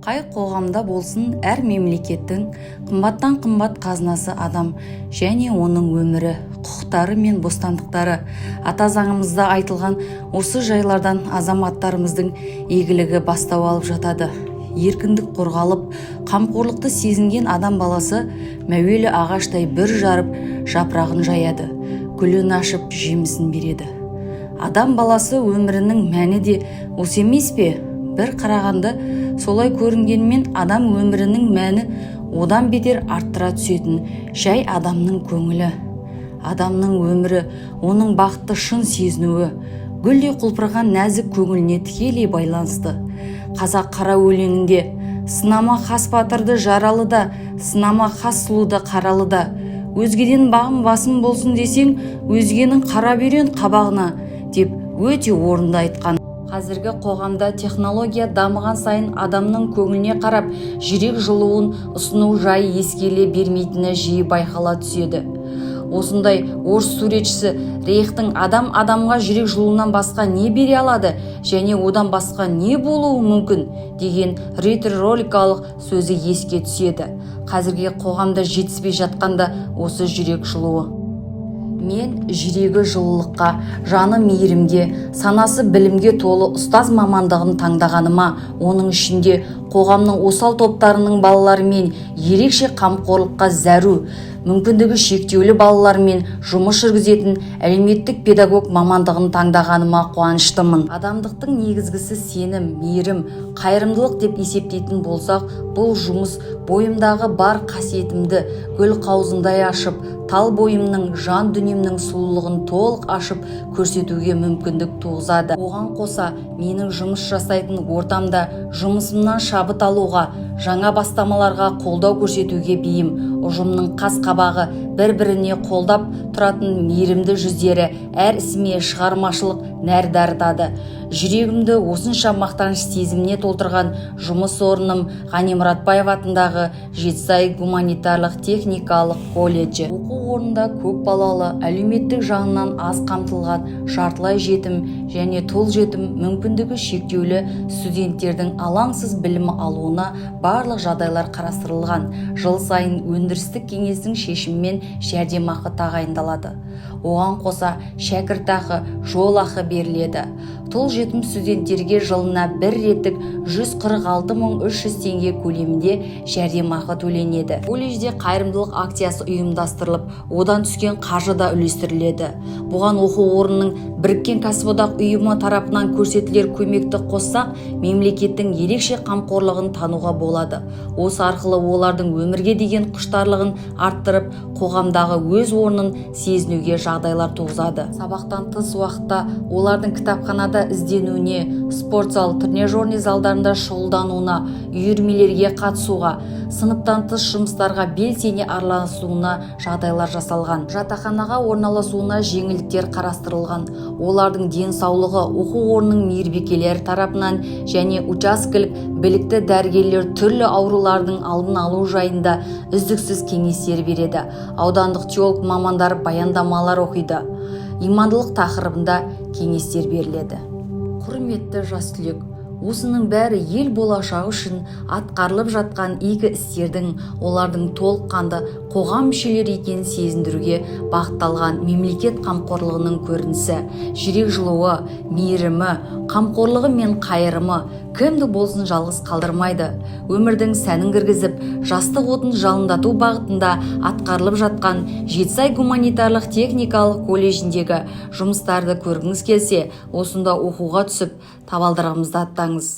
Қай қоғамда болсын, әр мемлекеттің қымбаттан қымбат қазынасы адам және оның өмірі, құқықтары мен бостандықтары. Ата заңымызда айтылған осы жайлардан азаматтарымыздың игілігі бастау алып жатады. Еркіндік қорғалып, қамқорлықты сезінген адам баласы мәуелі ағаштай бір жарып жапырағын жаяды, гүлін ашып жемісін береді. Адам баласы өмірінің мәні де осы емес пе? Bir қарағанды солай көрінгенмен адам өмірінің мәні одан бетер арттыра түсетін жай адамның көңілі. Адамның өмірі, оның бақытты шын сезінуі, гүлдей құлпырған нәзік көңіліне тікелей байланысты. Қазақ қара өлеңінде сынама хас батырды жаралы да, сынама хас сұлуды қаралы да, өзгеден бағым басым болсын десең, өзгенің қара берен қабағына деп өте орынды айтқан. Қазіргі қоғамда технология дамыған сайын адамның көңіліне қарап жүрек жылуын ұсыну жайы ескеріле бермейтіні жиі байқала түседі. Осындай орыс суретшісі Рейхтің адам адамға жүрек жылуынан басқа не бере алады және одан басқа не болуы мүмкін деген риторикалық сөзі еске түседі. Қазіргі қоғамда жетіспей жатқанда осы жүрек жылуы. Мен жүрегі жылылыққа, жаны мейірімге, санасы білімге толы ұстаз мамандығын таңдағаныма, оның ішінде қоғамның осал топтарының балаларымен ерекше қамқорлыққа зәру, мүмкіндігі шектеулі балалармен жұмыс жүргізетін әлеуметтік педагог мамандығын таңдағаныма қуаныштымын. Адамдықтың негізгісі сенім, мейірім, қайырымдылық деп есептейтін болсақ, бұл жұмыс бойымдағы бар қасиетімді гүл қаузындай ашып, тал бойымның, жан дүниемнің сұлулығын толық ашып көрсетуге мүмкіндік туғызады. Оған қоса, менің жұмыс жасайтын ортамда жұмысымнан шабыт алуға, жаңа бастамаларға қолдау көрсетуге бейім, ұжымның қас-қабағы бір-біріне қолдап тұратын мейірімді жүздері әр ісіме шығармашылық нәр дарытады. Жүрегімді осынша мақтаныш сезіміне толтырған жұмыс орным Ғани Мұратбаев атындағы Жетісай гуманитарлық техникалық колледжі. Оқу орнында көп балалы, әлеуметтік жағынан аз қамтылған, жартылай жетім және тұл жетім мүмкіндігі шектеулі студенттердің алаңсыз білім алуына барлық жағдайлар қарастырылған. Жыл сайын өндірістік кеңестің шешімімен жәрдемақы тағайындалады. Оған қоса шәкіртақы, жолақы беріледі. Тұл жетім студенттерге жылына бір реттік 146.300 теңге көлемінде жәрдемақы төленеді. Колледжде қайырымдылық акциясы ұйымдастырылып, одан түскен қаржы да үлестіріледі. Бұған оқу орнының біріккен кәсіподақ ұйымы тарапынан көрсетілер көмекті қоссақ, мемлекеттің ерекше қамқорлығын тануға болады. Осы арқылы олардың өмірге деген құштарлығын арттырып, қоғамдағы өз орнын сезінуге жағдайлар туғызады. Сабақтан тыс уақытта олардың кітапханада ізденуіне, спорт зал, тренажерный залдарында шұғылдануына, үйірмелерге қатысуға, сыныптан тыс жұмыстарға белсене араласуына жағдайлар жасалған. Жатақханаға орналасуына жеңілдіктер қарастырылған. Олардың денсаулығы оқу орнының мейірбикелері тарапынан және учаскелік білікті дәрігерлер түрлі аурулардың алдын алу жайында үздіксіз кеңестер береді. Аудандық теолог мамандар баяндамалар оқиды. Имандылық тақырыбында кеңестер беріледі. Құрметті жас түлек, осының бәрі ел болашағы үшін атқарылып жатқан игі істердің, олардың толыққанды қоғам мүшелері екенін сезіндіруге бағытталған мемлекет қамқорлығының көрінісі. Жүрек жылуы, мейірімі, қамқорлығы мен қайырымы кімді болсын жалғыз қалдырмайды. Өмірдің сәнін кіргізіп, жастық отын жалындату бағытында атқарылып жатқан Жетісай гуманитарлық техникалық колледжіндегі жұмыстарды көргіңіз келсе, осында оқуға түсіп, табалдырығымызды аттаңыз.